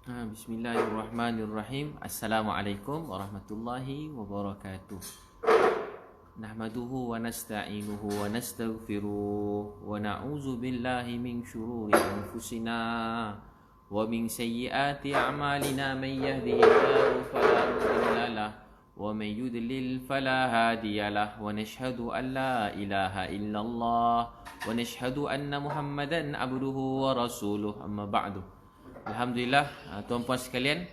Bismillahirrahmanirrahim. Assalamualaikum warahmatullahi wabarakatuh. Nahmaduhu wa nasta'inuhu wa nastaghfiruh wa na'udzu billahi min syururi anfusina wa min sayyiati a'malina man yahdihillahu fala mudilla lahu wa man yudlil fala hadiya lahu wa nashhadu an la ilaha illallah wa nashhadu anna Muhammadan abduhu wa rasuluh. Amma ba'du. Alhamdulillah, tuan-puan sekalian,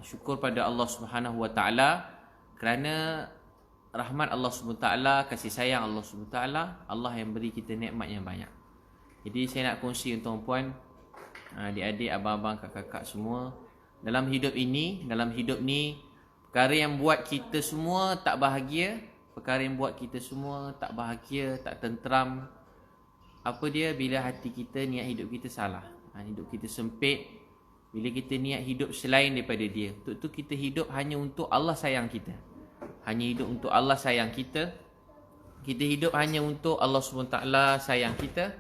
syukur pada Allah Subhanahu Wa Taala kerana rahmat Allah Subhanahu Wa Taala, kasih sayang Allah Subhanahu Wa Taala, Allah yang beri kita nikmat yang banyak. Jadi saya nak kongsi dengan tuan-puan, adik-adik, abang-abang, kakak-kakak semua, dalam hidup ni perkara yang buat kita semua tak bahagia, perkara yang buat kita semua tak bahagia, tak tenteram, apa dia? Bila hati kita, niat hidup kita salah. Hidup kita sempit. Bila kita niat hidup selain daripada dia, untuk tu kita hidup hanya untuk Allah sayang kita. Hanya hidup untuk Allah sayang kita. Kita hidup hanya untuk Allah SWT sayang kita.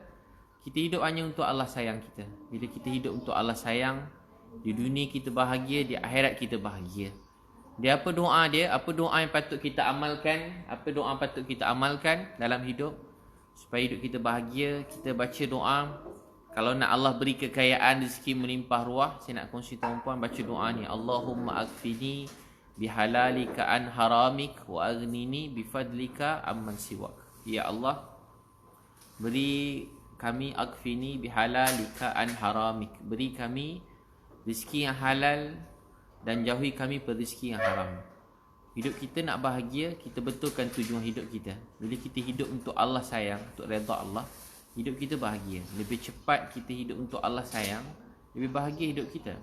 Kita hidup hanya untuk Allah sayang kita. Bila kita hidup untuk Allah sayang, di dunia kita bahagia, di akhirat kita bahagia. Dia apa doa dia? Apa doa yang patut kita amalkan? Apa doa yang patut kita amalkan dalam hidup supaya hidup kita bahagia? Kita baca doa. Kalau nak Allah beri kekayaan, rezeki melimpah ruah, saya nak kongsi tuan-puan baca doa ni. Allahumma akfini bihalalika an haramik wa aghnini bifadlika amman siwak. Ya Allah, beri kami akfini bihalalika an haramik. Beri kami rezeki yang halal dan jauhi kami rezeki yang haram. Hidup kita nak bahagia, kita betulkan tujuan hidup kita. Bila kita hidup untuk Allah sayang, untuk redha Allah, hidup kita bahagia. Lebih cepat kita hidup untuk Allah sayang, lebih bahagia hidup kita.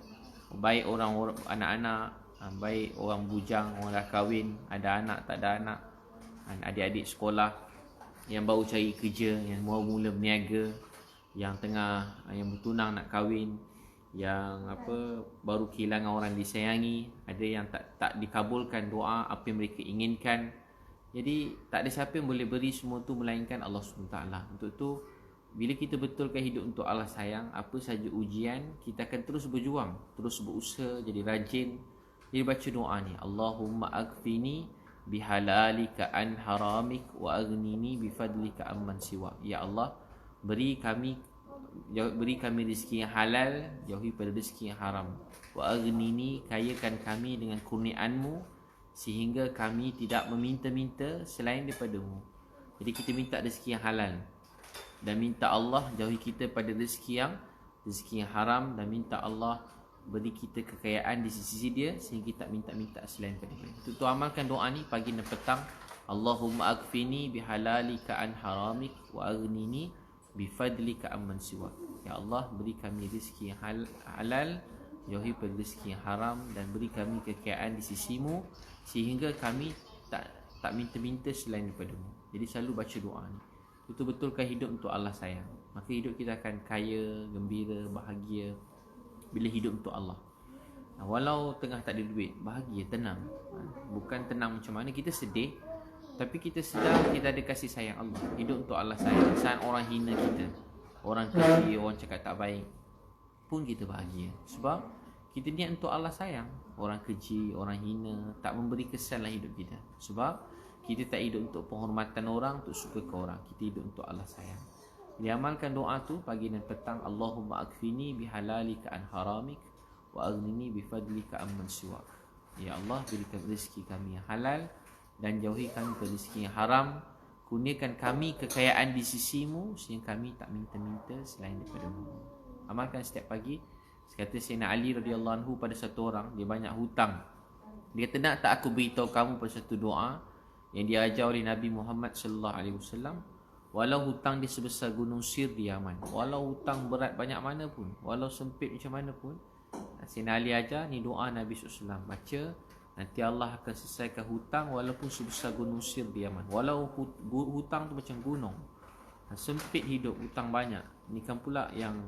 Baik orang anak-anak, baik orang bujang, orang dah kahwin, ada anak, tak ada anak, adik-adik sekolah, yang baru cari kerja, yang mula-mula berniaga, yang tengah, yang bertunang nak kahwin, yang baru kehilangan orang disayangi, ada yang tak dikabulkan doa apa yang mereka inginkan. Jadi tak ada siapa yang boleh beri semua tu melainkan Allah SWT. Untuk tu, bila kita betulkan hidup untuk Allah sayang, apa saja ujian, kita akan terus berjuang, terus berusaha, jadi rajin. Jadi baca doa ni, Allahumma akfini bihalalika an haramik wa aghnini bifadlika amman siwa. Ya Allah, beri kami rezeki yang halal, jauhi pada rezeki yang haram. Wa aghnini, kayakan kami dengan kurniaanmu sehingga kami tidak meminta-minta selain daripada-Mu. Jadi kita minta rezeki yang halal dan minta Allah jauhi kita pada rezeki yang haram, dan minta Allah beri kita kekayaan di sisi dia sehingga kita tak minta-minta selain daripada dia. Itu amalkan doa ni pagi dan petang. Allahumma akfini bihalalika an haramik wa aghnini bifadlika amman siwak. Ya Allah, beri kami rezeki yang halal, jauhi pada rezeki yang haram, dan beri kami kekayaan di sisimu sehingga kami tak minta-minta selain daripada-Mu. Jadi selalu baca doa ni. Itu betulkan hidup untuk Allah sayang, maka hidup kita akan kaya, gembira, bahagia bila hidup untuk Allah. Walau tengah tak ada duit, bahagia, tenang. Bukan tenang macam mana, kita sedih, tapi kita sedar kita ada kasih sayang Allah. Hidup untuk Allah sayang. Saat orang hina kita, orang keji, orang cakap tak baik, pun kita bahagia. Sebab kita niat untuk Allah sayang. Orang keji, orang hina, tak memberi kesan lah hidup kita. Sebab kita tak hidup untuk penghormatan orang, untuk suka ke orang. Kita hidup untuk Allah sayang. Diamalkan doa tu pagi dan petang. Allahumma akfini bihalalika an haramik wa aghnini bifadlika amman siwak. Ya Allah, berikan rezeki kami yang halal dan jauhi kami dari rezeki yang haram. Kurniakan kami kekayaan di sisimu sehingga kami tak minta-minta selain daripada-Mu. Amalkan setiap pagi. Kata Sayyidina Ali radhiyallahu anhu pada satu orang, dia banyak hutang. Dia kata, nak tak aku beritahu kamu pada satu doa yang diajar oleh Nabi Muhammad sallallahu alaihi wasallam, walau hutang dia sebesar gunung Sir di Yaman, walau hutang berat banyak mana pun, walau sempit macam mana pun, Sayyidina Ali ajar ni doa Nabi SAW, baca, nanti Allah akan selesaikan hutang walaupun sebesar gunung Sir di Yaman. Walau hutang tu macam gunung, sempit hidup, hutang banyak. Ni kan pula yang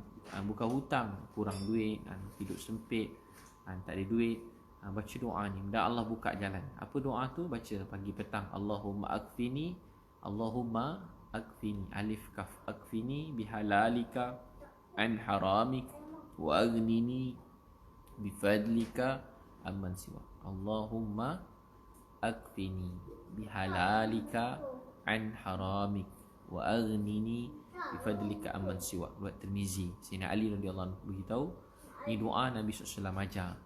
bukan hutang, kurang duit, hidup sempit, tak ada duit. Baca doa ni, mudah Allah buka jalan. Apa doa tu? Baca pagi petang. Allahumma akfini alif kaf akfini bihalalika an haramik wa aghnini bifadlika amman siwak. Allahumma akfini bihalalika an haramik wa aghnini bifadlika amman siwak. Buat Tirmizi. Sayyidina Ali radhiyallahu anhu beritahu, ini doa Nabi SAW ajar.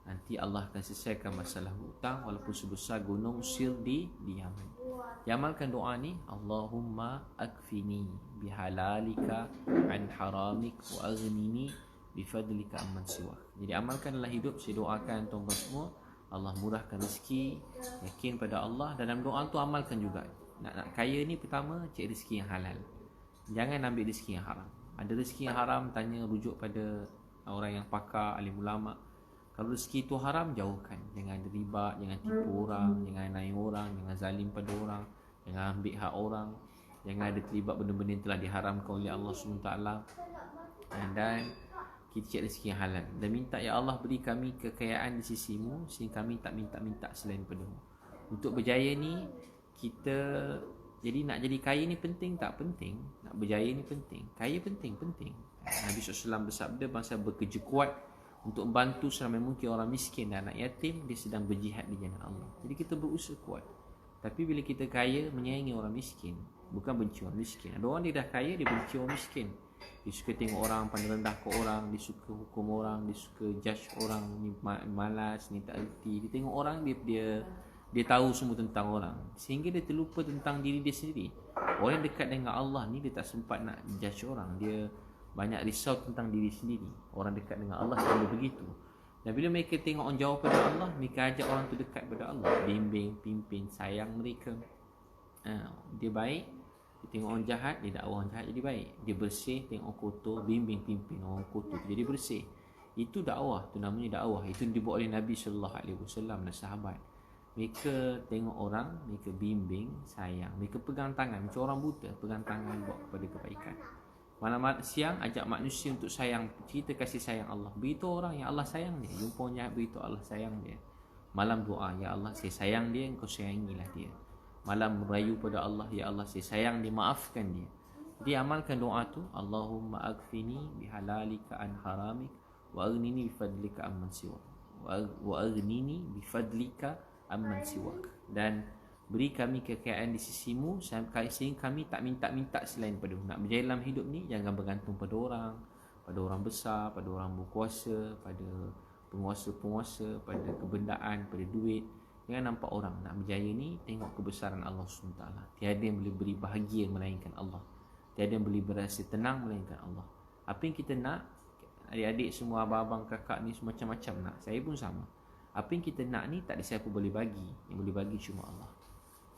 Nanti Allah akan selesaikan masalah hutang walaupun sebesar gunung Sir di Yaman. Diamalkan doa ni, Allahumma akfini bihalalika an haramik wa aghnini bifadlika amman siwak. Jadi amalkan dalam hidup. Saya doakan tuan-tuan semua, Allah murahkan rezeki, yakin pada Allah. Dalam doa tu amalkan juga. Nak kaya ni, pertama cari rezeki yang halal. Jangan ambil rezeki yang haram. Ada rezeki yang haram, tanya rujuk pada orang yang pakar, alim ulama. Kalau rezeki itu haram, jauhkan. Jangan ada riba, jangan tipu orang, jangan naik orang, jangan zalim pada orang, jangan ambil hak orang, jangan ada terlibat benda-benda yang telah diharamkan oleh Allah SWT. Dan kita cari rezeki yang halal. Dan minta, ya Allah beri kami kekayaan di sisimu sehingga kami tak minta-minta selain padamu. Untuk berjaya ni, kita, jadi nak jadi kaya ni penting tak penting? Nak berjaya ni penting. Kaya penting. Nabi SAW bersabda, bangsa bekerja kuat untuk membantu seramai mungkin orang miskin dan anak yatim, dia sedang berjihad di jalan Allah. Jadi kita berusaha kuat. Tapi bila kita kaya, menyayangi orang miskin, bukan benci orang miskin. Ada orang dia dah kaya, dia benci orang miskin. Dia suka tengok orang pandang rendah ke orang, dia suka hukum orang, dia suka judge orang, ni malas, ni tak erti. Dia tengok orang, dia tahu semua tentang orang, sehingga dia terlupa tentang diri dia sendiri. Orang yang dekat dengan Allah ni, dia tak sempat nak judge orang. Dia banyak risau tentang diri sendiri. Orang dekat dengan Allah selalu begitu. Dan bila mereka tengok orang jauh pada Allah, mereka ajak orang tu dekat pada Allah. Bimbing, pimpin, sayang mereka. Dia baik, dia tengok orang jahat, dia dakwah orang jahat jadi baik. Dia bersih, tengok orang kotor, bimbing, pimpin orang kotor jadi bersih. Itu dakwah, itu namanya dakwah. Itu dibuat oleh Nabi SAW dan sahabat. Mereka tengok orang, mereka bimbing, sayang. Mereka pegang tangan, macam orang buta, pegang tangan buat kepada kebaikan. Malam siang ajak manusia untuk sayang, cerita kasih sayang Allah. Beritahu orang yang Allah sayang dia. Jumpa orang jahat, beritahu Allah sayang dia. Malam doa, ya Allah saya sayang dia, engkau sayangilah dia. Malam merayu pada Allah, ya Allah saya sayang dia, maafkan dia. Jadi amalkan doa tu, Allahumma akfini bihalalika an haramik wa aghnini bifadlika amman siwak. Wa aghnini bifadlika amman siwak. Dan beri kami kekayaan di sisimu sehingga kami tak minta-minta selain padamu. Nak berjaya dalam hidup ni, jangan bergantung pada orang besar, pada orang berkuasa, pada penguasa-penguasa, pada kebendaan, pada duit. Jangan nampak orang. Nak berjaya ni, tengok kebesaran Allah SWT. Tiada yang boleh beri bahagia melainkan Allah. Tiada yang boleh berasa tenang melainkan Allah. Apa yang kita nak, adik-adik semua, abang-abang, kakak ni macam-macam nak. Saya pun sama. Apa yang kita nak ni tak ada siapa boleh bagi. Yang boleh bagi cuma Allah.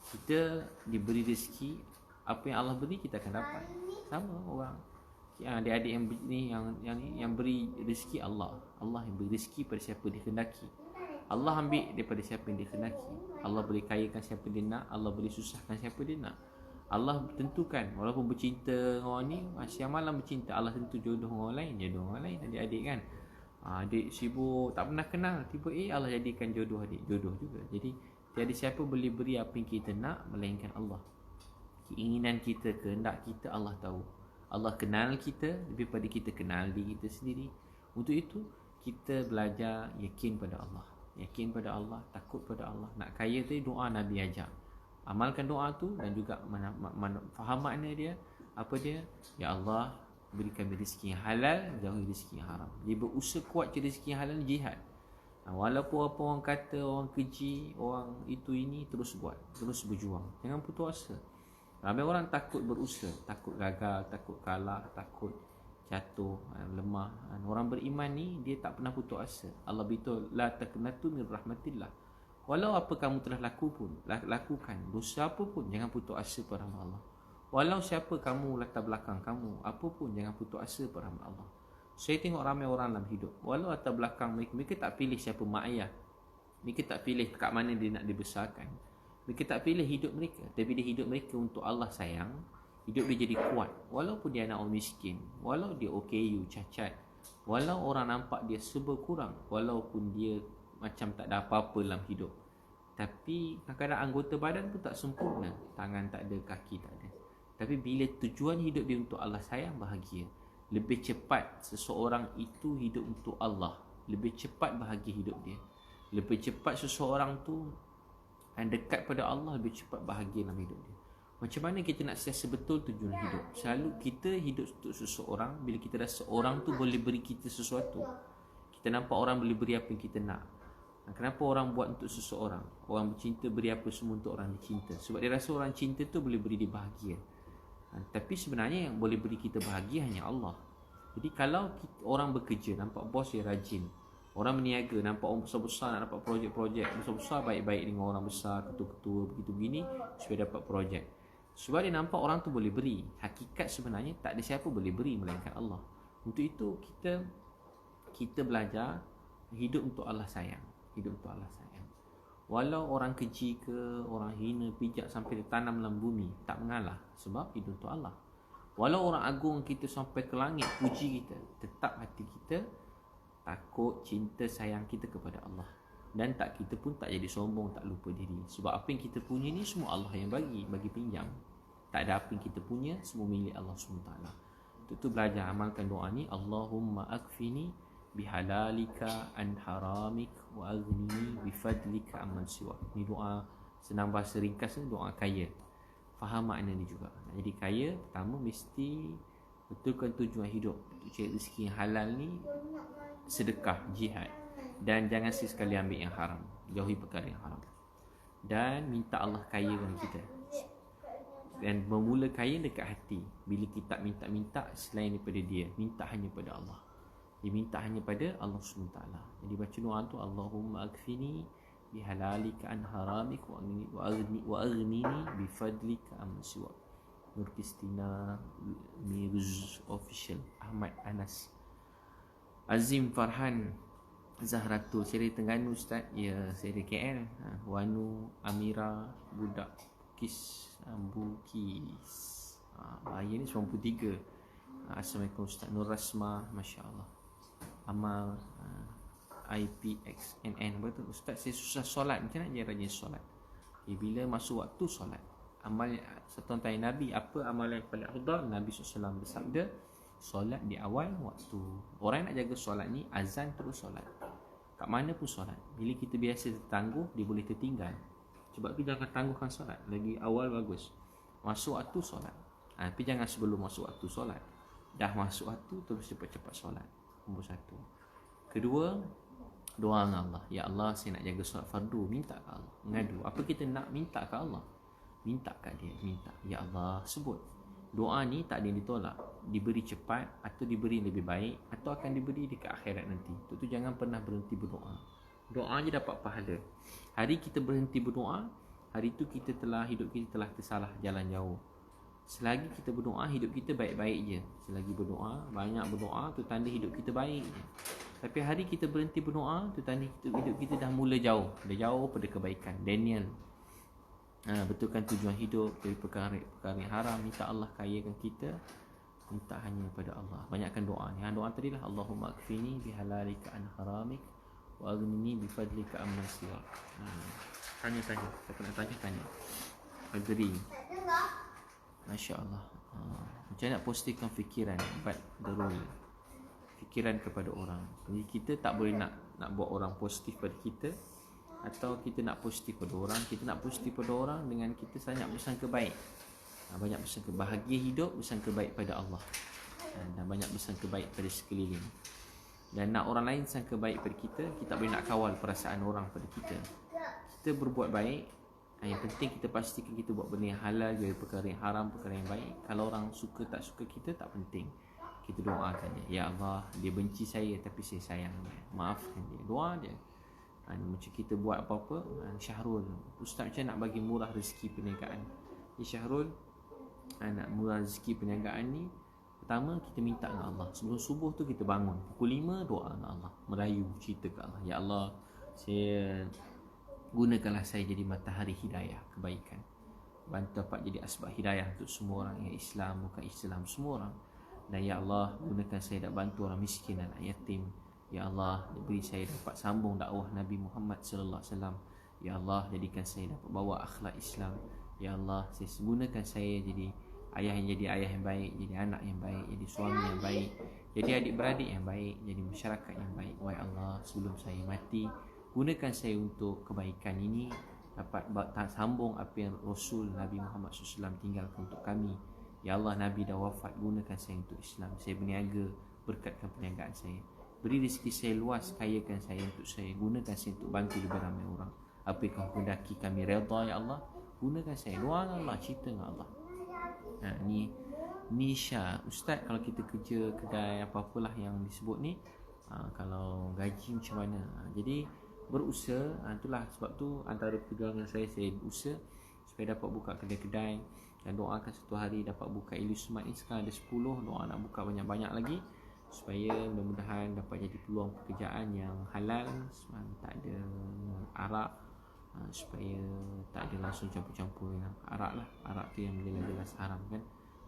Kita diberi rezeki, apa yang Allah beri kita akan dapat. Sama orang yang adik-adik yang beri rezeki Allah. Allah yang beri rezeki pada siapa dia kehendaki. Allah ambil daripada siapa yang dia kehendaki. Allah boleh kayakan siapa dia nak, Allah boleh susahkan siapa dia nak. Allah tentukan, walaupun bercinta orang ni, siang malam bercinta, Allah tentu jodoh orang lain, adik-adik kan. Adik sibuk tak pernah kenal, tiba Allah jadikan jodoh adik, jodoh juga. Jadi tiada siapa boleh beri apa yang kita nak melainkan Allah. Keinginan kita, kehendak kita Allah tahu. Allah kenal kita lebih pada kita kenal diri kita sendiri. Untuk itu kita belajar yakin pada Allah. Yakin pada Allah, takut pada Allah. Nak kaya tadi doa Nabi ajar. Amalkan doa tu dan juga faham makna dia. Apa dia? Ya Allah, berikan rezeki yang halal, jauhi rezeki yang haram. Dia berusaha kuat cari rezeki yang halal, jihad. Walaupun apa orang kata, orang keji, orang itu ini, terus buat, terus berjuang. Jangan putus asa. Ramai orang takut berusaha, takut gagal, takut kalah, takut jatuh, lemah. Orang beriman ni dia tak pernah putus asa. Allah beritahu, la taqnatu min rahmatillah. Walau apa kamu telah lakukan, dosa apa pun, jangan putus asa pada rahmat Allah. Walau siapa kamu latar belakang kamu, apa pun jangan putus asa pada rahmat Allah. Saya tengok ramai orang dalam hidup, walau latar belakang mereka tak pilih siapa mak ayah, mereka tak pilih kat mana dia nak dibesarkan, mereka tak pilih hidup mereka, tapi dia hidup mereka untuk Allah sayang. Hidup dia jadi kuat, walaupun dia anak orang miskin, walau dia OKU, cacat, walau orang nampak dia serba kurang, walaupun dia macam tak ada apa-apa dalam hidup, tapi kadang-kadang anggota badan pun tak sempurna, tangan tak ada, kaki tak ada. Tapi bila tujuan hidup dia untuk Allah sayang, bahagia. Lebih cepat seseorang itu hidup untuk Allah lebih cepat bahagia hidup dia. Lebih cepat seseorang tu dekat pada Allah, lebih cepat bahagia dalam hidup dia. Macam mana kita nak siasat betul tujuan hidup? Selalu kita hidup untuk seseorang bila kita rasa orang tu boleh beri kita sesuatu. Kita nampak orang boleh beri apa yang kita nak. Kenapa orang buat untuk seseorang? Orang bercinta beri apa semua untuk orang dicinta? Sebab dia rasa orang cinta tu boleh beri dia bahagia. Tapi sebenarnya yang boleh beri kita bahagia hanya Allah. Jadi kalau orang bekerja, nampak bos dia rajin, orang berniaga, nampak orang besar-besar nak dapat projek-projek besar-besar, baik-baik dengan orang besar, ketua-ketua begitu begini supaya dapat projek. Sebab dia nampak orang tu boleh beri. Hakikat sebenarnya tak ada siapa boleh beri melainkan Allah. Untuk itu kita belajar hidup untuk Allah sayang. Hidup untuk Allah sayang. Walau orang keji ke, orang hina, pijak sampai ditanam dalam bumi, tak mengalah. Sebab hidup untuk Allah. Walau orang agung kita sampai ke langit puji kita, tetap hati kita takut, cinta, sayang kita kepada Allah. Dan kita pun tak jadi sombong, tak lupa diri. Sebab apa yang kita punya ni semua Allah yang bagi pinjam. Tak ada apa yang kita punya, semua milik Allah SWT. Itu belajar amalkan doa ni. Allahumma akfini bihalalika an haramik wa aghnini bifadlika amman siwak. Ni doa senang bahasa ringkas ni, doa kaya. Faham makna ni juga. Nak jadi kaya, pertama mesti betulkan tujuan hidup. Untuk cari rezeki yang halal ni, sedekah, jihad. Dan jangan sekali ambil yang haram. Jauhi perkara yang haram. Dan minta Allah kayakan kita. Dan bermula kaya dekat hati. Bila kita minta-minta selain daripada dia, minta hanya pada Allah. Dia minta hanya pada Allah SWT. Jadi baca doa tu, Allahumma akfini bihalalika an haramik wa aghnini bifadlika amman siwak. Nur Kristina Miruz Official, Ahmad Anas, Azim Farhan Zahratul. Saya dari Terengganu Ustaz. Ya, saya dari KL. Wanu Amira Budak Bukis Bukis. Bahaya ni 93. Assalamualaikum Ustaz. Nur Rasma, Masya Allah. Amal IPXNN. Betul Ustaz, saya susah solat. Macam mana dia rajin solat? Bila masuk waktu solat. Amal satu tanya Nabi, apa amalan yang paling afdal? Nabi SAW bersabda, solat di awal waktu. Orang yang nak jaga solat ni, azan terus solat. Kat mana pun solat. Bila kita biasa tertangguh, dia boleh tertinggal. Sebab tu jangan tangguhkan solat. Lagi awal bagus. Masuk waktu solat. Tapi jangan sebelum masuk waktu solat. Dah masuk waktu, terus cepat-cepat solat. Nombor satu. Kedua, doa dengan Allah. Ya Allah, saya nak jaga solat fardu. Minta ke Allah. Mengadu. Apa kita nak minta ke Allah? Minta kat dia. Minta. Ya Allah, sebut. Doa ni tak ada yang ditolak. Diberi cepat atau diberi lebih baik atau akan diberi dekat akhirat nanti. Itu jangan pernah berhenti berdoa. Doa je dapat pahala. Hari kita berhenti berdoa, hari tu hidup kita telah tersalah jalan jauh. Selagi kita berdoa, hidup kita baik-baik je. Selagi berdoa, banyak berdoa, tu tanda hidup kita baik je. Tapi hari kita berhenti berdoa, tu tanda hidup kita dah mula jauh. Dah jauh pada kebaikan. Daniel, betulkan tujuan hidup dari perkara yang haram. Minta Allah kayakan kita. Minta hanya pada Allah. Banyakkan doa. Yang doa tadi lah, Allahumma akfini bihalalika an haramik wa aghnini bifadlika amman siwak. Tanya-tanya. Siapa nak tanya-tanya. Agree. Masya Allah. Macam nak postingkan fikiran But the rule. Fikiran kepada orang. Jadi kita tak boleh nak buat orang positif pada kita, atau kita nak positif pada orang. Kita nak positif pada orang dengan kita banyak bersangka baik. Banyak bersangka bahagia hidup, bersangka baik pada Allah, dan banyak bersangka baik pada sekeliling. Dan nak orang lain sangka baik pada kita, kita tak boleh nak kawal perasaan orang pada kita. Kita berbuat baik. Yang penting kita pastikan kita buat benda yang halal, dari perkara yang haram, perkara yang baik. Kalau orang suka tak suka kita, tak penting. Kita doakan dia. Ya Allah, dia benci saya tapi saya sayang dia. Maafkan dia. Doa dia. Macam kita buat apa-apa. Syahrul, Ustaz macam nak bagi murah rezeki perniagaan. Syahrul, nak murah rezeki perniagaan ni, pertama kita minta dengan Allah. Sebelum subuh tu kita bangun pukul 5, doa dengan Allah. Merayu, cerita ke Allah. Ya Allah, gunakanlah saya jadi matahari hidayah, kebaikan. Bantu dapat jadi asbab hidayah untuk semua orang, yang Islam, bukan Islam, semua orang. Dan ya Allah, gunakan saya dapat bantu orang miskin dan yatim. Ya Allah, beri saya dapat sambung dakwah Nabi Muhammad sallallahu alaihi wasallam. Ya Allah, jadikan saya dapat bawa akhlak Islam. Ya Allah, gunakan saya jadi ayah yang baik, jadi anak yang baik, jadi suami yang baik, Jadi adik-beradik yang baik, jadi masyarakat yang baik. Wahai Allah, sebelum saya mati, gunakan saya untuk kebaikan ini, dapat sambung apa yang Rasul Nabi Muhammad SAW tinggalkan untuk kami. Ya Allah, Nabi dah wafat, gunakan saya untuk Islam. Saya berniaga, berkatkan perniagaan saya. Beri rezeki saya luas, kayakan saya untuk saya. Gunakan saya untuk bantu lebih ramai orang. Apa yang kau hendaki kami redha ya Allah, gunakan saya. Doa Allah, cerita dengan Allah. Ni Nisha, Ustaz, kalau kita kerja kedai apa-apalah yang disebut ni, kalau gaji macam mana? Jadi berusaha, itulah sebab tu antara perjuangan saya berusaha supaya dapat buka kedai-kedai, dan doakan satu hari dapat buka Ilmu Smart ni. Sekarang ada 10, doa nak buka banyak-banyak lagi supaya mudah-mudahan dapat jadi peluang pekerjaan yang halal, tak ada arak, supaya tak ada langsung campur-campur yang arak lah. Arak tu yang jelas haram kan.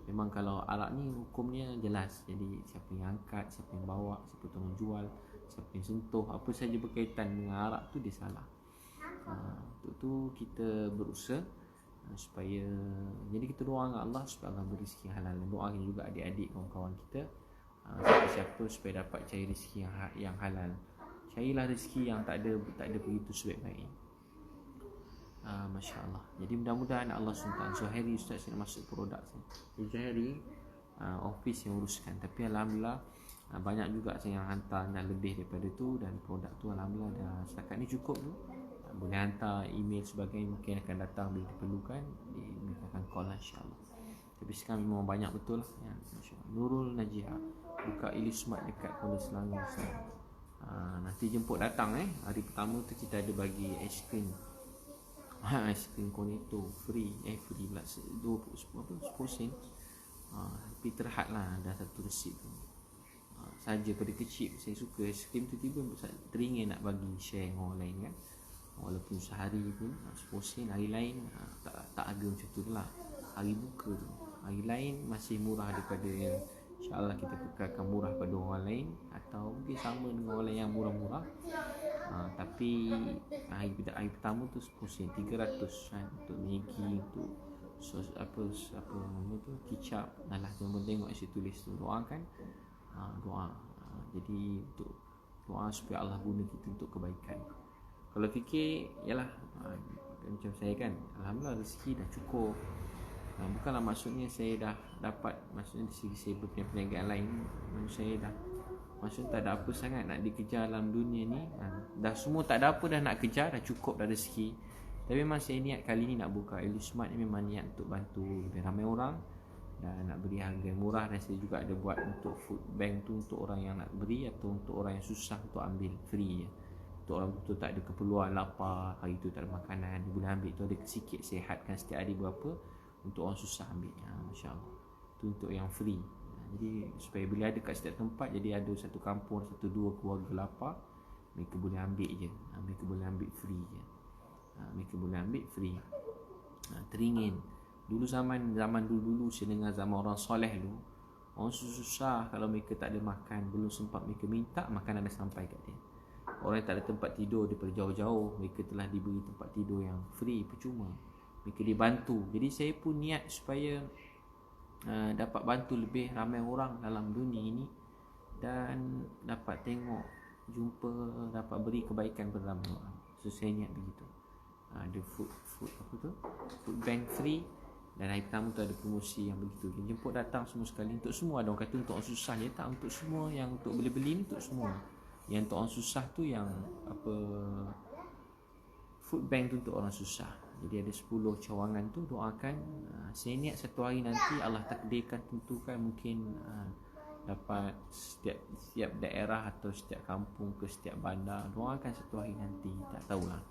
Memang kalau arak ni hukumnya jelas. Jadi siapa yang angkat, siapa yang bawa, siapa tanggung jual, siapa yang sentuh, apa saja berkaitan dengan arak tu dia salah. Untuk tu kita berusaha supaya, jadi kita doa dengan Allah supaya Allah beri rezeki halal. Dan doakan juga adik-adik kawan-kawan kita, siapa-siapa supaya dapat cari rezeki yang halal. Carilah rezeki yang tak ada begitu sebaik-baik. Masya Allah. Jadi mudah-mudahan Allah SWT. Zuhairi Ustaz saya nak masuk produk saya. Zuhairi office yang uruskan. Tapi Alhamdulillah banyak juga saya yang hantar dah lebih daripada tu. Dan produk tu Alhamdulillah dah setakat ni cukup tu. Boleh hantar email sebagainya, mungkin akan datang bila diperlukan. Mereka akan call lah insyaAllah. Tapi sekarang memang banyak betul lah ya, Nurul Najia buka Ilmu Smart dekat Kuala Selangor. Nanti jemput datang hari pertama tu kita ada bagi ice cream. Ice cream Cornetto free pula 10 sen. Tapi terhad lah, ada satu resit tu. Saja pada kecil saya suka ice cream tu, tiba teringin nak bagi share dengan orang lain kan. Walaupun sehari pun 10 sen, hari lain tak harga macam tu lah. Hari buka tu, hari lain masih murah daripada yang InsyaAllah kita kekalkan murah pada orang lain, atau mungkin sama dengan orang yang murah-murah. Tapi hari pertama tu 10 sen, 300 kan, untuk Maggi, untuk sos apa tu, kicap. Alah, yang penting tengok isi tulis tu, doakan doa. Jadi untuk doa supaya Allah guna kita untuk kebaikan. Kalau fikir yalah, macam saya kan, alhamdulillah rezeki dah cukup. Bukanlah maksudnya saya dah dapat, maksudnya di segi saya berniagaan lain, saya dah, maksudnya tak ada apa sangat nak dikejar dalam dunia ni. Dah semua tak ada apa dah nak kejar, dah cukup dah rezeki. Tapi memang saya niat kali ni nak buka Ilmu Smart ni, memang niat untuk bantu lebih ramai orang dan nak beri harga murah. Dan saya juga ada buat untuk food bank tu, untuk orang yang nak beri atau untuk orang yang susah untuk ambil free je. Untuk orang tu tak ada keperluan, lapar, hari tu tak ada makanan, dia boleh ambil tu, ada sikit sihatkan setiap hari berapa untuk orang susah ambil. Masya Allah, tu untuk yang free. Jadi supaya bila ada kat setiap tempat, jadi ada satu kampung, satu dua keluarga lapar, mereka boleh ambil je, mereka boleh ambil free je, mereka boleh ambil free. Teringin dulu, zaman dulu saya dengar zaman orang soleh dulu, orang susah kalau mereka tak ada makan, belum sempat mereka minta, makanan dah sampai kat dia. Orang yang tak ada tempat tidur daripada jauh-jauh, mereka telah diberi tempat tidur yang free, percuma, mereka dibantu. Jadi saya pun niat supaya dapat bantu lebih ramai orang dalam dunia ini, dan dapat tengok, jumpa, dapat beri kebaikan kepada ramai orang. So saya niat begitu. Ada food bank free, dan hari pertama tu ada promosi yang begitu. Dia jemput datang semua sekali, untuk semua. Ada orang kata untuk orang susah, dia tak, untuk semua. Yang untuk beli-beli ni untuk semua. Yang untuk orang susah tu, yang food bank tu untuk orang susah. Jadi ada 10 cawangan tu, doakan. Saya niat satu hari nanti Allah takdirkan, tentukan, mungkin dapat setiap daerah atau setiap kampung ke setiap bandar. Doakan satu hari nanti, tak tahulah.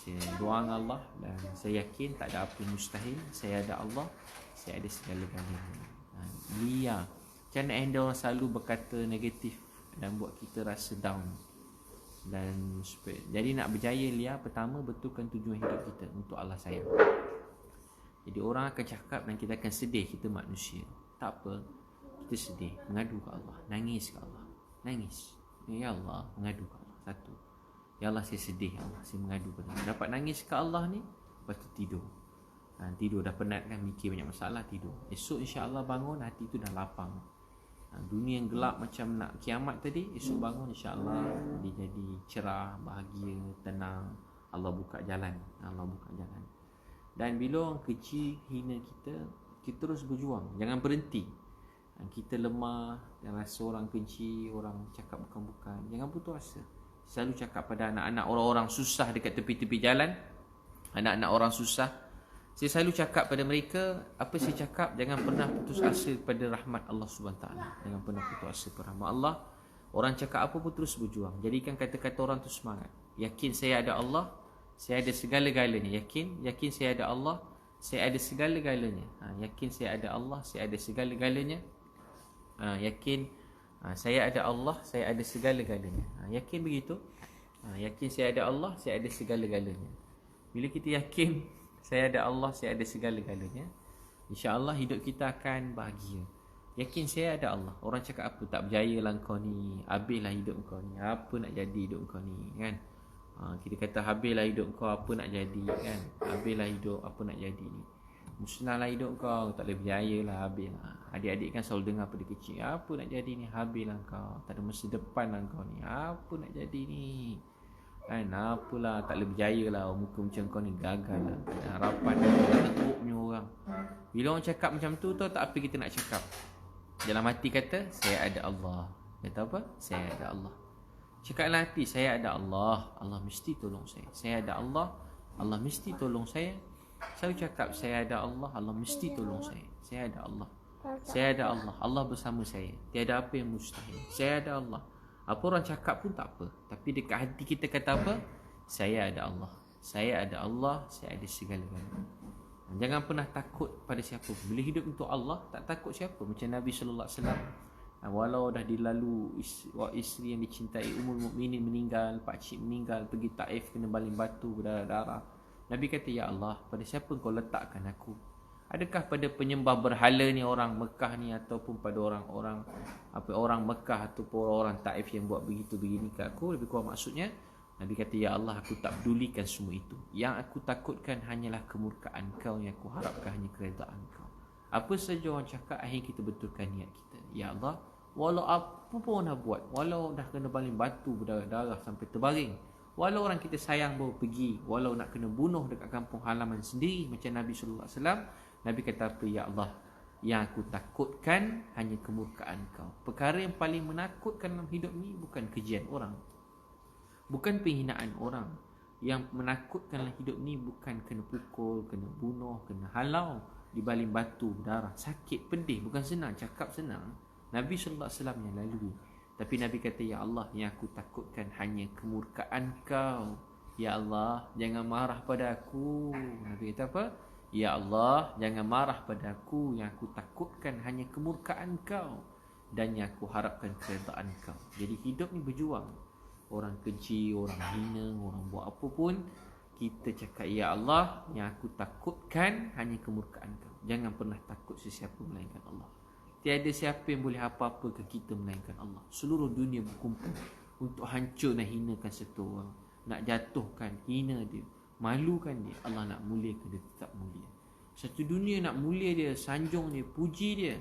Saya doa dengan Allah, dan saya yakin tak ada apa mustahil. Saya ada Allah, saya ada segala-galanya. Lia, macam mana handle orang selalu berkata negatif dan buat kita rasa down. Dan jadi nak berjaya, Lia, pertama betulkan tujuan hidup kita untuk Allah sayang. Jadi orang akan cakap dan kita akan sedih, kita manusia. Tak apa, kita sedih, mengadu ke Allah, nangis ke Allah, nangis, ya Allah, mengadu ke Allah. Satu, ya Allah saya sedih, ya Allah saya mengadu ke Allah. Dapat nangis ke Allah ni, lepas tu tidur. Tidur dah penat kan, mikir banyak masalah, tidur. Esok insya-Allah bangun, hati tu dah lapang. Dunia yang gelap macam nak kiamat tadi, esok bangun insya-Allah dia jadi cerah, bahagia, tenang. Allah buka jalan. Dan bila orang kecil hina kita, kita terus berjuang, jangan berhenti. Kita lemah dan rasa orang kecil, orang cakap bukan-bukan, jangan putus asa. Selalu cakap pada anak-anak orang-orang susah dekat tepi-tepi jalan, anak-anak orang susah, saya selalu cakap pada mereka, apa saya cakap, jangan pernah putus asa pada rahmat Allah SWT. Jangan pernah putus asa pada rahmat Allah. Orang cakap apa pun terus berjuang. Jadikan kata-kata orang tu semangat. Yakin saya ada Allah, saya ada segala-galanya. Yakin saya ada Allah, saya ada segala-galanya. Yakin saya ada Allah, saya ada segala-galanya. Yakin saya ada Allah, saya ada segala-galanya. Yakin begitu. Yakin saya ada Allah, saya ada segala-galanya. Bila kita yakin saya ada Allah, saya ada segala-galanya, insya-Allah hidup kita akan bahagia. Yakin saya ada Allah. Orang cakap apa, tak berjaya lah kau ni, habislah hidup kau ni, apa nak jadi hidup kau ni, kan? Kita kata habislah hidup kau, apa nak jadi, kan? Habislah hidup, apa nak jadi ni, musnahlah hidup kau, tak boleh berjaya lah, habislah. Adik-adik kan selalu dengar pada kecil, apa nak jadi ni, habislah kau, tak ada masa depan lah kau ni, apa nak jadi ni, kan? Apalah, tak boleh berjaya lah, muka macam kau ni, gagal lah, tak ada harapan, teruknya orang. Bila orang cakap macam tu, tahu tak apa kita nak cakap? Dalam hati kata, saya ada Allah. Kata apa? Saya ada Allah. Cakap dalam hati, saya ada Allah, Allah mesti tolong saya. Saya ada Allah, Allah mesti tolong saya. Selalu cakap, saya ada Allah, Allah mesti tolong saya. Saya ada Allah, saya ada Allah, Allah bersama saya, tiada apa yang mustahil. Saya ada Allah. Apa orang cakap pun tak apa, tapi dekat hati kita kata apa? Saya ada Allah, saya ada Allah, saya ada segala-galanya. Jangan pernah takut pada siapa. Bila hidup untuk Allah, tak takut siapa. Macam Nabi SAW, walau dah dilalu isteri yang dicintai Ummul Mukminin meninggal, pakcik meninggal, pergi Taif kena baling batu berdarah-darah, Nabi kata, ya Allah, pada siapa kau letakkan aku? Adakah pada penyembah berhala ni orang Mekah ni, ataupun pada orang-orang orang Mekah ataupun orang Taif yang buat begitu begini ke aku? Lebih kurang maksudnya Nabi kata, ya Allah, aku tak pedulikan semua itu. Yang aku takutkan hanyalah kemurkaan kau, yang aku harapkan hanya keredaan kau. Apa saja orang cakap, akhirnya kita betulkan niat kita. Ya Allah, walau apa pun nak buat, walau dah kena baling batu berdarah-darah sampai terbaring, walau orang kita sayang baru pergi, walau nak kena bunuh dekat kampung halaman sendiri macam Nabi SAW, Nabi kata apa? Ya Allah, yang aku takutkan hanya kemurkaan kau. Perkara yang paling menakutkan dalam hidup ni bukan kejian orang, bukan penghinaan orang. Yang menakutkan dalam hidup ni bukan kena pukul, kena bunuh, kena halau, dibaling batu berdarah, sakit, pedih. Bukan senang, cakap senang, Nabi SAW yang lalui. Tapi Nabi kata, ya Allah, yang aku takutkan hanya kemurkaan kau. Ya Allah, jangan marah pada aku. Nabi kata apa? Ya Allah, jangan marah pada aku, yang aku takutkan hanya kemurkaan kau, dan yang aku harapkan keredaan kau. Jadi hidup ni berjuang. Orang keji, orang hina, orang buat apa pun, kita cakap, ya Allah, yang aku takutkan hanya kemurkaan kau. Jangan pernah takut sesiapa melainkan Allah. Tiada siapa yang boleh apa-apa ke kita melainkan Allah. Seluruh dunia berkumpul untuk hancur dan hinakan satu orang, nak jatuhkan, hina dia, malukan dia. Allah nak muliakan dia, tetap mulia. Satu dunia nak mulia dia, sanjung dia, puji dia,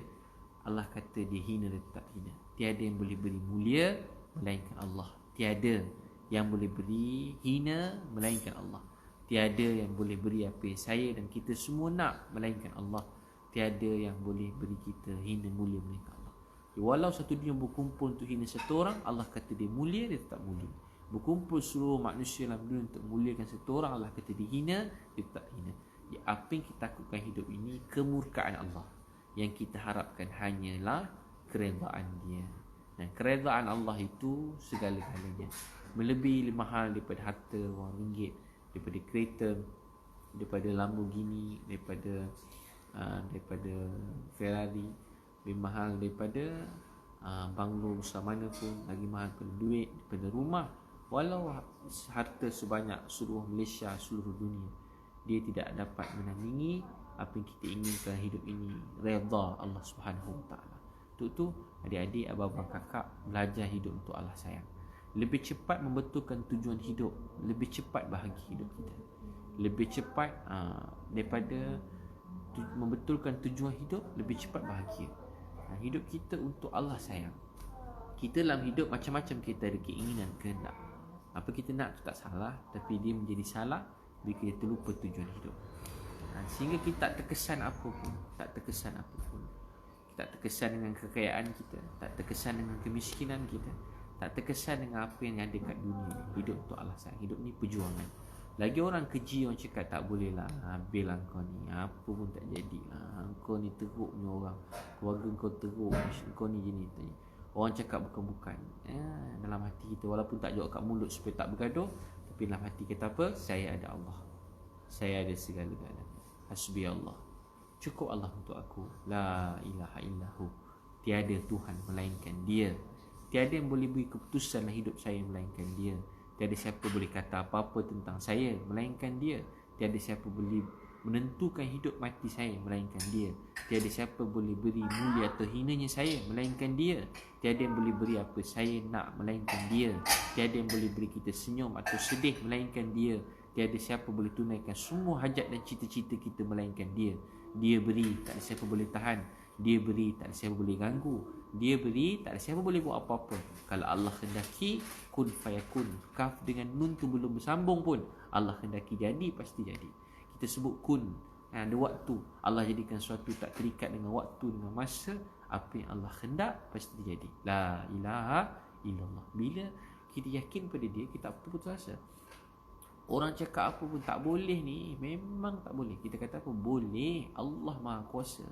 Allah kata dia hina, dia tetap hina. Tiada yang boleh beri mulia melainkan Allah. Tiada yang boleh beri hina melainkan Allah. Tiada yang boleh beri apa yang saya dan kita semua nak melainkan Allah. Tiada yang boleh beri kita hina mulia melainkan Allah. Walau satu dunia berkumpul untuk hina satu orang, Allah kata dia mulia, dia tetap mulia. Berkumpul seluruh manusia dalam dunia untuk muliakan satu orang, Allah kata dia hina, dia tetap hina. Ya, apa yang kita takutkan hidup ini? Kemurkaan Allah. Yang kita harapkan hanyalah keredaan dia. Dan keredaan Allah itu segala-galanya, melebihi mahal daripada harta wang ringgit, daripada kereta, daripada Lamborghini, daripada Ferrari, lebih mahal daripada banglo besar mana pun, lagi mahal daripada duit, daripada rumah. Walau harta sebanyak seluruh Malaysia, seluruh dunia, dia tidak dapat menandingi apa yang kita inginkan hidup ini, redha Allah Subhanahu Wa Taala. Untuk tu, adik-adik, abang-abang, kakak, belajar hidup untuk Allah sayang. Lebih cepat membetulkan tujuan hidup, lebih cepat bahagia hidup kita. Lebih cepat daripada membetulkan tujuan hidup, lebih cepat bahagia. Hidup kita untuk Allah sayang. Kita dalam hidup macam-macam kita ada keinginan, kehendak. Apa kita nak tu tak salah, tapi dia menjadi salah bila kita terlupa tujuan hidup. Sehingga kita tak terkesan apa pun. Kita tak terkesan dengan kekayaan kita, tak terkesan dengan kemiskinan kita, tak terkesan dengan apa yang ada kat dunia. Hidup untuk Allah sayang. Hidup ni perjuangan. Lagi orang keji, orang cakap tak boleh lah, habis lah kau ni, apa pun tak jadi lah, kau ni teruknya orang, keluarga kau teruk, kau ni gini. Orang cakap bukan-bukan, dalam hati kita, walaupun tak jawab kat mulut supaya tak bergaduh, tapi dalam hati kita apa? Saya ada Allah, saya ada segala-galanya. Hasbi Allah, cukup Allah untuk aku. La ilaha illahu, tiada Tuhan melainkan Dia. Tiada yang boleh beri keputusan dalam hidup saya melainkan Dia. Tiada siapa boleh kata apa-apa tentang saya melainkan Dia. Tiada siapa boleh menentukan hidup mati saya melainkan Dia. Tiada siapa boleh beri mulia atau hinanya saya melainkan Dia. Tiada yang boleh beri apa saya nak melainkan Dia. Tiada yang boleh beri kita senyum atau sedih melainkan Dia. Tiada siapa boleh tunaikan semua hajat dan cita-cita kita melainkan Dia. Dia beri, tak ada siapa boleh tahan. Dia beri, tak ada siapa boleh ganggu. Dia beri, tak ada siapa boleh buat apa-apa. Kalau Allah kendaki, kun fayakun. Kaf dengan nun tu belum bersambung pun, Allah kendaki jadi, pasti jadi. Kita sebut kun, ada waktu. Allah jadikan sesuatu tak terikat dengan waktu, dengan masa. Apa yang Allah hendak, pasti jadi. La ilaha illallah. Bila kita yakin pada Dia, kita tak putus asa. Orang cakap apa pun tak boleh ni, memang tak boleh. Kita kata apa? Boleh. Allah Maha Kuasa.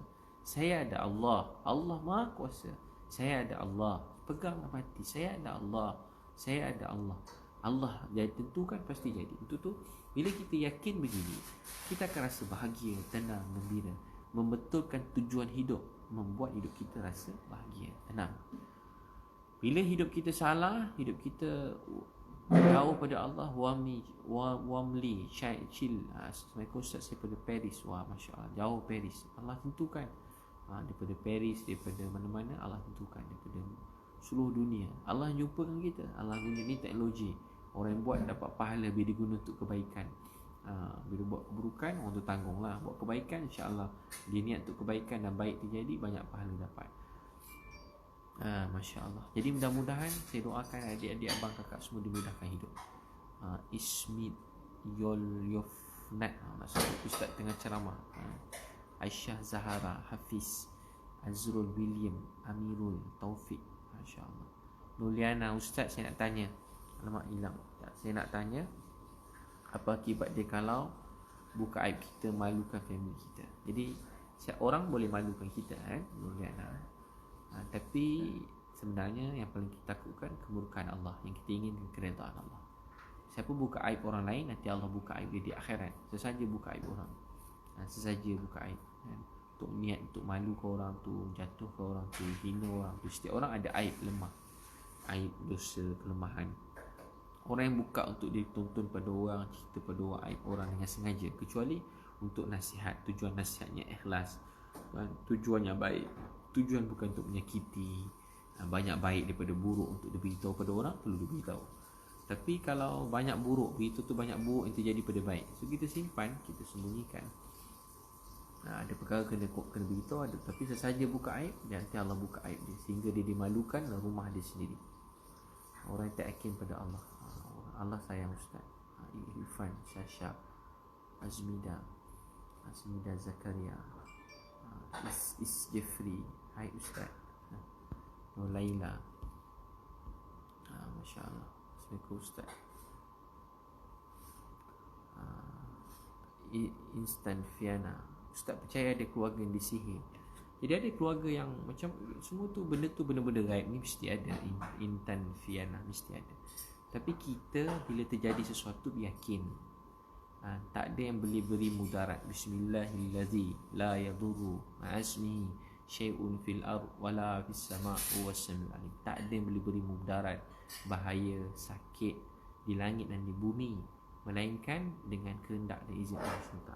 Saya ada Allah. Allah Maha Kuasa. Saya ada Allah. Peganglah mati. Saya ada Allah. Saya ada Allah. Allah jadi tentukan, pasti jadi. Untuk tu, bila kita yakin begini, kita akan rasa bahagia, tenang, gembira. Membetulkan tujuan hidup, membuat hidup kita rasa bahagia, tenang. Bila hidup kita salah, hidup kita jauh pada Allah, wamli cil. Assalamualaikum Ustaz, saya pada Paris. Wah, Masya Allah, jauh Paris. Allah tentukan, daripada Paris, daripada mana-mana Allah tentukan, daripada seluruh dunia Allah jumpakan kita. Allah guna ni teknologi. Orang yang buat dapat pahala bila diguna untuk kebaikan. Bila buat keburukan, orang tu tanggung lah. Buat kebaikan, insya-Allah dia niat untuk kebaikan dan baik terjadi, banyak pahala dapat. Masya Allah. Jadi mudah-mudahan saya doakan adik-adik, abang, kakak semua dimudahkan hidup. Ismit Yofnat, maksud Ustaz tengah ceramah. Aisyah Zahara, Hafiz, Azrul William, Amirul, Taufik, Masya Allah. Nuliana, Ustaz saya nak tanya. Alamak, hilang. Saya nak tanya, apa akibat dia kalau buka aib kita, malukan family kita? Jadi orang boleh malukan kita, Nuliana. Tapi sebenarnya yang paling kita takutkan keburukan Allah. Yang kita inginkan keredaan Allah. Siapa buka aib orang lain, nanti Allah buka aib dia di akhirat. Sesaja buka aib orang, sesaja buka aib, untuk niat, untuk malu ke orang tu, jatuh ke orang tu, hina orang tu. Setiap orang ada aib lemah, aib, dosa, kelemahan. Orang yang buka untuk dituntun pada orang, cerita pada orang aib orang dengan sengaja, kecuali untuk nasihat. Tujuan nasihatnya ikhlas, tujuannya baik. Tujuan bukan untuk menyakiti. Banyak baik daripada buruk untuk diberitahu pada orang, perlu diberitahu. Tapi kalau banyak buruk, beritahu tu banyak buruk yang terjadi pada baik, so kita simpan, kita sembunyikan. Ada perkara kena beritahu, ada. Tapi sesaja buka aib, nanti Allah buka aib dia, sehingga dia dimalukan dalam rumah dia sendiri. Orang yang tak yakin pada Allah. Allah sayang Ustaz. Irfan, Syasha, Azmida Zakaria, Is Jeffrey, hai Ustaz, Laila, Masya Allah. Assalamualaikum Ustaz. Instan Fiana, Ustaz percaya ada keluarga yang disihir. Jadi ada keluarga yang macam semua tu benda-benda gaib ni mesti ada. Intan Fiana, mesti ada. Tapi kita bila terjadi sesuatu yakin, tak ada yang boleh beri mudarat. Bismillahirrahmanirrahim. La yadurru ma'asmihi syai'un fil ard wala fis sama'i was sami'ul alim. Tak ada yang boleh beri mudarat, bahaya, sakit di langit dan di bumi, melainkan dengan kehendak dan izin Allah SWT.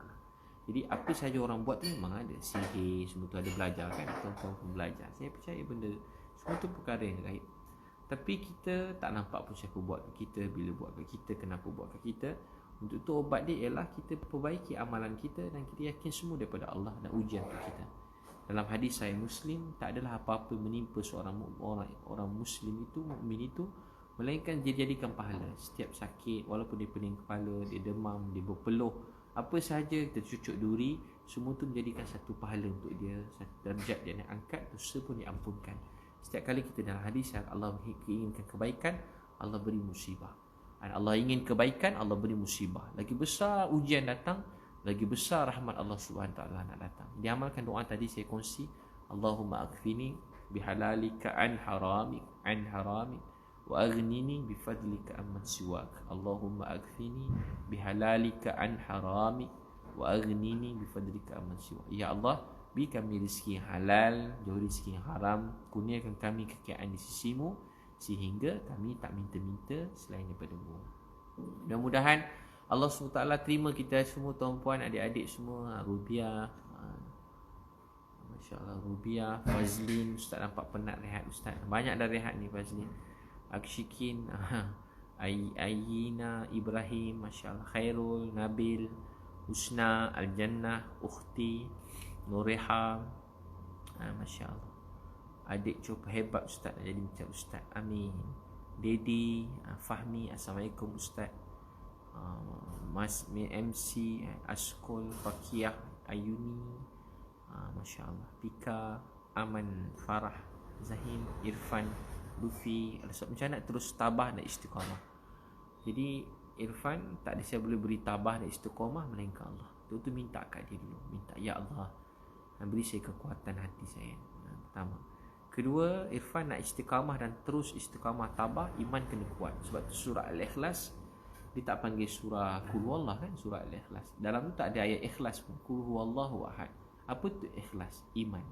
Jadi apa saja orang buat tu memang ada. Sihir, semua tu ada, belajar kan, tuan-tuan pun belajar. Saya percaya benda semua tu perkara yang gaib. Tapi kita tak nampak pun siapa buat kat kita, bila buat kat kita, kenapa buat kat kita. Untuk tu obat dia ialah kita perbaiki amalan kita, dan kita yakin semua daripada Allah dan ujian untuk kita. Dalam hadis Sahih Muslim, tak adalah apa-apa menimpa seorang orang Muslim itu, mukmin itu, melainkan dia jadikan pahala. Setiap sakit, walaupun dia pening kepala, dia demam, dia berpeluh, apa sahaja, tercucuk duri, semua tu menjadikan satu pahala untuk dia, satu darjat dia nak angkat, dosa pun diampunkan. Setiap kali kita dalam hadis Allah inginkan kebaikan, Allah beri musibah. Allah ingin kebaikan, Allah beri musibah. Lagi besar ujian datang, lagi besar rahmat Allah Subhanahu Wa Taala nak datang. Diamalkan doa tadi saya kongsi, Allahumma akfini bihalalika an haramik wa aghnini bifadlika amman siwak. Allahumma akfini bihalalika an haramik wa aghnini bifadlika amman siwak. Ya Allah, beri kami rezeki yang halal, jauh rezeki yang haram, kurniakan kami kekayaan di sisimu sehingga kami tak minta-minta selain daripada-Mu. Mudah-mudahan Allah SWT terima kita semua, tuan-puan, adik-adik semua. Rubiah, Masya Allah, Rubiah, Fazlin. Ustaz nampak penat rehat Ustaz. Banyak dah rehat ni Fazlin. Akshikin, Ayina, Ibrahim, Masya Allah, Khairul, Nabil, Husna, Al-Jannah, Ukhti, Nureha, Masya Allah. Adik cuba hebat Ustaz nak jadi macam Ustaz. Amin. Dedi, Fahmi, Assalamualaikum Ustaz. Mas MC, Askol, Fakiyah, Ayuni, Masya Allah, Pika, Aman, Farah, Zahim, Irfan, Lufi. Macam nak terus tabah dan istiqamah. Jadi Irfan tak ada saya boleh beri tabah dan istiqamah melainkan Allah. Tu minta kat dia dulu. Minta, ya Allah, beri saya kekuatan hati saya. Pertama. Kedua, Irfan nak istiqamah dan terus istiqamah tabah, iman kena kuat. Sebab tu surah Al-Ikhlas dia tak panggil surah Qul Huwallah kan, surah Al-Ikhlas. Dalam tu tak ada ayat ikhlas pun. Qul Huwallahu ahad. Apa tu ikhlas? Iman.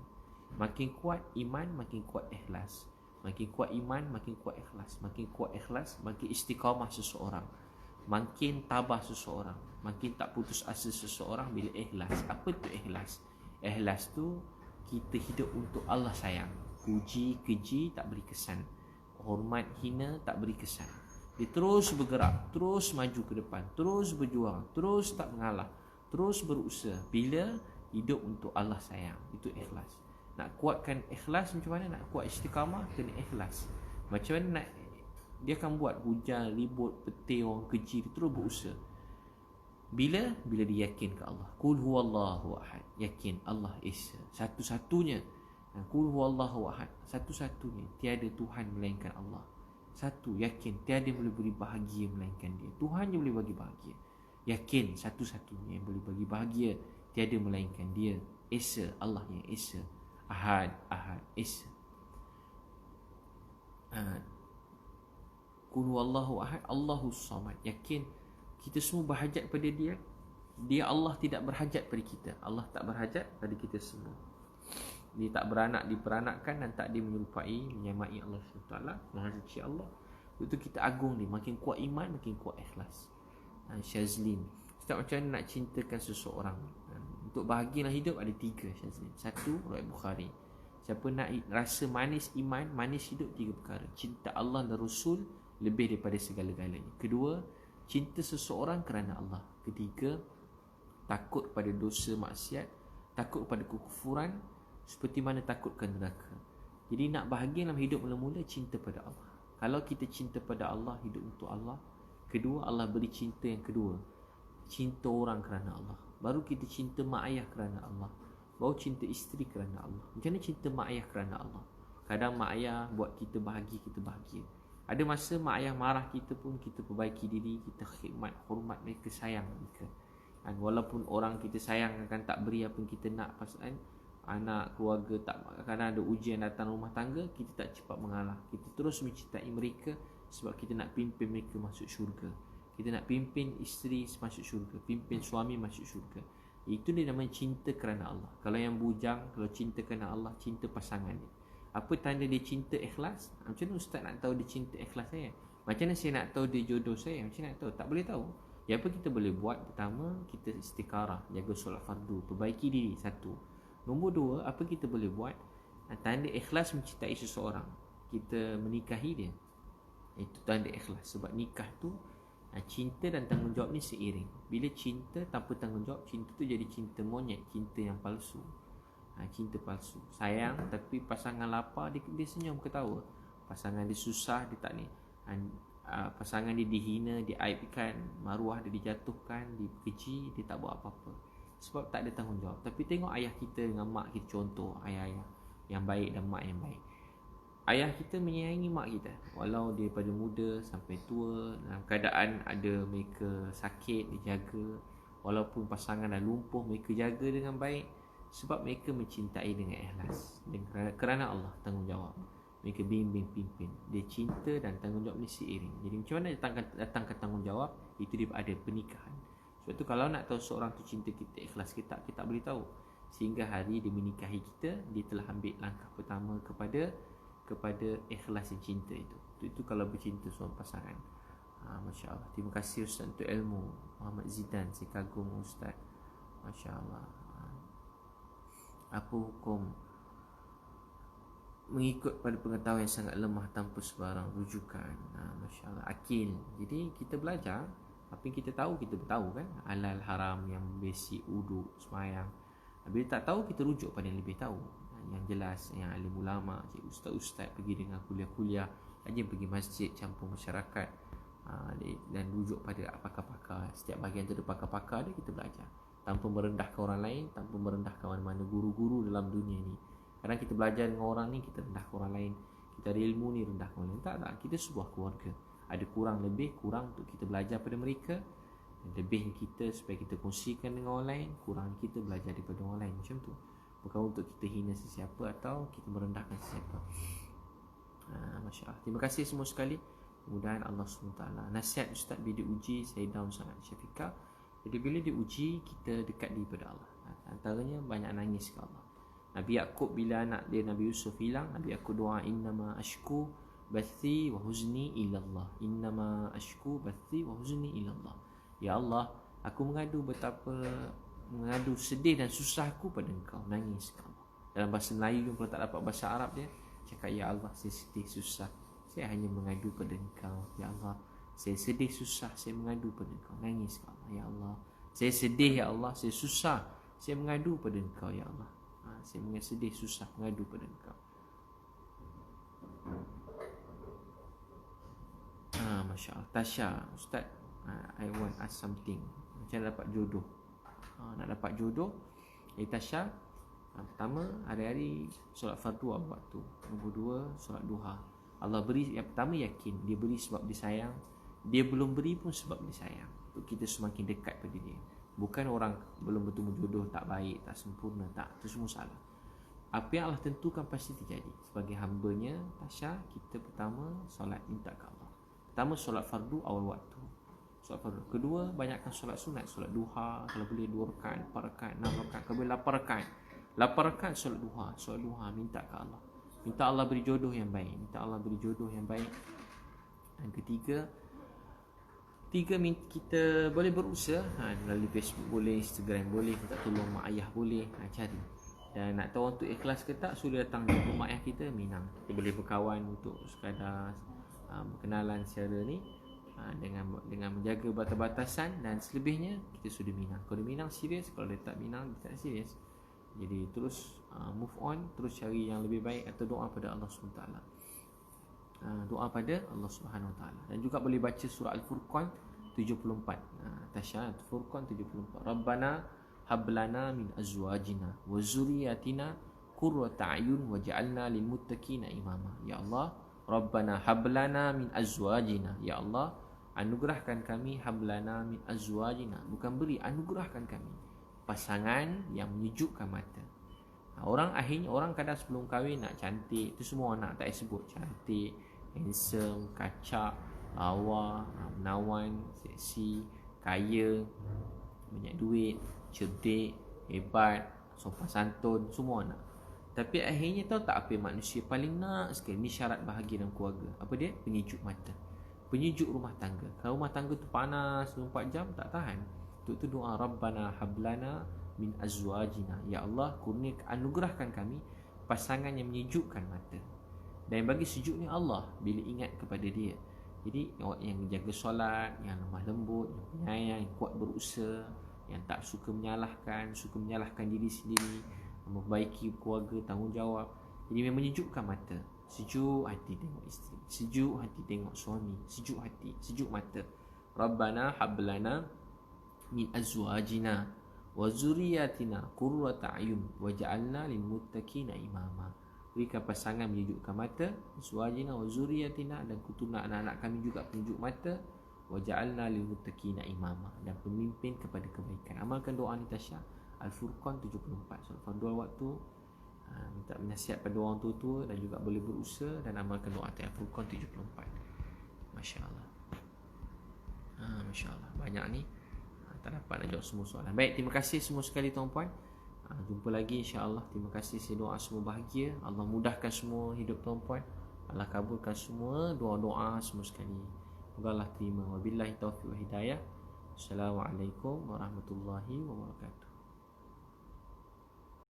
Makin kuat iman, makin kuat ikhlas. Makin kuat iman, makin kuat ikhlas. Makin kuat ikhlas, makin istiqamah seseorang. Makin tabah seseorang. Makin tak putus asa seseorang bila ikhlas. Apa tu ikhlas? Ikhlas tu kita hidup untuk Allah sayang. Puji, keji tak beri kesan. Hormat, hina tak beri kesan. Dia terus bergerak, terus maju ke depan, terus berjuang, terus tak mengalah, terus berusaha. Bila hidup untuk Allah sayang, itu ikhlas. Nak kuatkan ikhlas macam mana? Nak kuat istiqamah, kena ikhlas. Macam mana nak, dia akan buat hujan, ribut, petir, orang keji, dia terus berusaha. Bila dia yakin ke Allah. Qul huwallahu ahad. Yakin Allah Esa, satu-satunya. Qul huwallahu ahad, satu-satunya, tiada Tuhan melainkan Allah. Satu, yakin tiada yang boleh beri bahagia melainkan dia. Tuhan yang boleh bagi bahagia. Yakin satu-satunya yang boleh bagi bahagia, tiada melainkan dia. Esa, Allah yang Esa. Ahad, Esa. Qul huwallahu ahad, Allahus samad. Yakin kita semua berhajat pada dia. Dia Allah tidak berhajat pada kita. Allah tak berhajat pada kita semua. Dia tak beranak, diperanakkan, dan tak dia menyerupai, menyamai Allah SWT. Maha suci Allah. Itu kita agung dia. Makin kuat iman, makin kuat ikhlas. Syazlin, Ustaz, macam mana nak cintakan seseorang? Untuk bahagialah hidup ada 3, Syazlin. 1, riwayat Bukhari. Siapa nak rasa manis iman, manis hidup, 3 perkara. Cinta Allah dan Rasul lebih daripada segala-galanya. Kedua, cinta seseorang kerana Allah. Ketiga, takut pada dosa maksiat, takut pada kekufuran, seperti mana takut ke neraka. Jadi nak bahagia dalam hidup, mula-mula cinta pada Allah. Kalau kita cinta pada Allah, hidup untuk Allah. Kedua, Allah beri cinta yang kedua, cinta orang kerana Allah. Baru kita cinta mak ayah kerana Allah. Baru cinta isteri kerana Allah. Macam mana cinta mak ayah kerana Allah? Kadang mak ayah buat kita bahagia, kita bahagia. Ada masa mak ayah marah kita pun, kita perbaiki diri, kita khidmat, hormat mereka, sayang mereka. Dan walaupun orang kita sayang akan tak beri apa yang kita nak, pasal anak, keluarga, tak, kadang ada ujian datang rumah tangga, kita tak cepat mengalah. Kita terus mencintai mereka sebab kita nak pimpin mereka masuk syurga. Kita nak pimpin isteri masuk syurga, pimpin suami masuk syurga. Itu dia namanya cinta kerana Allah. Kalau yang bujang, kalau cinta kerana Allah, cinta pasangan dia. Apa tanda dia cinta ikhlas? Macam mana Ustaz nak tahu dia cinta ikhlas saya? Macam mana saya nak tahu dia jodoh saya? Macam mana nak tahu? Tak boleh tahu. Yang apa kita boleh buat? Pertama, kita istiqarah, jaga solat fardu, perbaiki diri, 1. Nombor 2, apa kita boleh buat? Tanda ikhlas mencintai seseorang, kita menikahi dia. Itu tanda ikhlas. Sebab nikah tu, cinta dan tanggungjawab ni seiring. Bila cinta tanpa tanggungjawab, cinta tu jadi cinta monyet, cinta yang palsu. Cinta palsu. Sayang tapi pasangan lapar, dia senyum ketawa. Pasangan dia susah, dia tak ni. Pasangan dia dihina, diaibkan, maruah dia dijatuhkan, dikeji, dia tak buat apa-apa. Sebab tak ada tanggungjawab. Tapi tengok ayah kita dengan mak kita, contoh ayah-ayah yang baik dan mak yang baik. Ayah kita menyayangi mak kita walau dia pada muda sampai tua, dalam keadaan ada mereka sakit, dijaga. Walaupun pasangan dah lumpuh, mereka jaga dengan baik. Sebab mereka mencintai dengan ikhlas, dan kerana Allah tanggungjawab. Mereka bimbing, pimpin. Dia cinta dan tanggungjawab ni seiring. Jadi macam mana datangkan tanggungjawab? Itu dia ada pernikahan. Sebab tu kalau nak tahu seorang tu cinta kita, ikhlas kita tak boleh tahu. Sehingga hari dia menikahi kita, dia telah ambil langkah pertama kepada ikhlas dan cinta itu. Itu kalau bercinta seorang pasangan. Masya Allah. Terima kasih Ustaz untuk ilmu. Muhammad Zidan, saya kagum Ustaz. Masya Allah. Apa hukum mengikut pada pengetahuan yang sangat lemah tanpa sebarang rujukan? Masya Allah. Akil. Jadi kita belajar apa yang kita tahu, kita tahu kan, halal haram yang basic, wudu, semayang. Bila tak tahu, kita rujuk pada yang lebih tahu, yang jelas, yang alim ulama, ustaz-ustaz, pergi dengan kuliah-kuliah, rajin pergi masjid, campur masyarakat, dan rujuk pada pakar-pakar. Setiap bahagian tu ada pakar-pakar dia, kita belajar tanpa merendahkan orang lain, tanpa merendahkan mana-mana guru-guru dalam dunia ni. Kadang kita belajar dengan orang ni, kita rendahkan orang lain. Kita ada ilmu ni, rendahkan orang lain. Tak, kita sebuah keluarga. Ada kurang lebih, kurang untuk kita belajar pada mereka, lebih kita supaya kita kongsikan dengan orang lain, kurang kita belajar daripada orang lain. Macam tu. Bukan untuk kita hina sesiapa atau kita merendahkan sesiapa. Masya Allah. Terima kasih semua sekali. Mudah-mudahan Allah SWT. Nasihat Ustaz bila diuji, saya down sangat, Syafiqah. Jadi bila diuji, kita dekat daripada Allah. Antaranya banyak nangis ke Allah. Nabi Yaqub bila anak dia Nabi Yusuf hilang, Nabi Yaqub doa, innama ashku bathi wa huzni ilallah. Innama ashku bathi wa huzni ilallah. Ya Allah, aku mengadu sedih dan susahku pada Engkau. Nangis ke Allah. Dalam bahasa Melayu pun tak dapat bahasa Arab dia, cakap, ya Allah, saya sedih susah, saya hanya mengadu pada Engkau. Ya Allah, saya sedih susah, saya mengadu pada Engkau. Nangis ke Allah. Ya Allah, saya sedih, ya Allah, saya susah, saya mengadu pada Engkau. Ya Allah, saya sedih susah mengadu pada Engkau. Masya Allah. Tasha, Ustaz, I want ask something. Macam nak dapat jodoh. Nak dapat jodoh, Tasha, pertama, hari-hari solat fardu awal waktu. Nombor dua, solat duha. Allah beri, yang pertama yakin dia beri sebab dia sayang. Dia belum beri pun sebab dia sayang. Untuk kita semakin dekat pada dia. Bukan orang belum bertemu jodoh tak baik, tak sempurna, tak. Itu semua salah. Apa yang Allah tentukan pasti terjadi. Sebagai hambanya, Tasha, kita pertama solat minta ke Allah. Pertama, solat fardu awal waktu. Solat fardu. Kedua, banyakkan solat sunat. Solat duha, kalau boleh 2 rakaat, 4 rakaat, 6 rakaat, kalau boleh 8 rakaat. 8 rakaat solat duha. Solat duha minta ke Allah. Minta Allah beri jodoh yang baik. Minta Allah beri jodoh yang baik. Dan ketiga, kita boleh berusaha, melalui Facebook boleh, Instagram boleh, minta tolong mak ayah boleh, cari. Dan nak tahu untuk ikhlas ke tak, suruh datang jumpa mak ayah kita, Minang. Kita boleh berkawan untuk sekadar berkenalan secara ni, dengan menjaga batas-batasan. Dan selebihnya kita sudah Minang. Kalau dia Minang serius, kalau dia tak Minang, dia tak serius. Jadi terus move on, terus cari yang lebih baik, atau doa pada Allah SWT. Doa pada Allah SWT. Dan juga boleh baca surah Al-Furqan 74. Tasha, Al-Furqan 74. Rabbana hablana min azwajina wa zuriyatina qurrata a'yun waj'alna lil muttaqina imama. Ya Allah, Rabbana hablana min azwajina. Ya Allah, anugerahkan kami, hablana min azwajina, bukan beri, anugerahkan kami pasangan yang menyejukkan mata. Orang akhirnya, orang kadang sebelum kahwin nak cantik, itu semua nak tak sebut cantik, handsome, kacak, lawa, menawan, seksi, kaya, banyak duit, cerdik, hebat, sopan santun, semua nak. Tapi akhirnya tahu tak apa yang manusia paling nak sekali? Ni syarat bahagia dalam keluarga. Apa dia? Penyejuk mata, penyejuk rumah tangga. Kalau rumah tangga tu panas 24 jam, tak tahan. Untuk tu doa, Rabbana hablana min azwajina. Ya Allah, kurniakan, anugerahkan kami pasangan yang menyejukkan mata. Dan bagi sejuk ni Allah bila ingat kepada dia. Jadi yang jaga solat, yang lemah lembut, yang penyayang, yang kuat berusaha, yang tak suka menyalahkan diri sendiri, memperbaiki keluarga, tanggungjawab. Jadi menyejukkan mata. Sejuk hati tengok isteri, sejuk hati tengok suami, sejuk hati, sejuk mata. Rabbana hablana min azwajina wa zurriyatina qurrata a'yun waj'alna lil muttaqina imama. Berikan pasangan menyejukkan mata, azwajina wa zurriyatina, dan keturunan anak-anak kami juga penyejuk mata, waj'alna lil muttaqina imama, dan pemimpin kepada kebaikan. Amalkan doa ni Tasha. Al-Furqan 74. Solat fardu waktu, minta nasihat pada orang tua-tua dan juga boleh berusaha dan amalkan doa Al-Furqan 74. Masya-Allah. Masya-Allah. Banyak ni tak dapat nak jawab semua soalan. Baik, terima kasih semua sekali tuan-puan. Jumpa lagi insya-Allah. Terima kasih, saya doa semua bahagia. Allah mudahkan semua hidup tuan-puan. Allah kabulkan semua doa-doa semua sekali. Semoga Allah terima. Wabillahi taufiq wa hidayah. Assalamualaikum warahmatullahi wabarakatuh.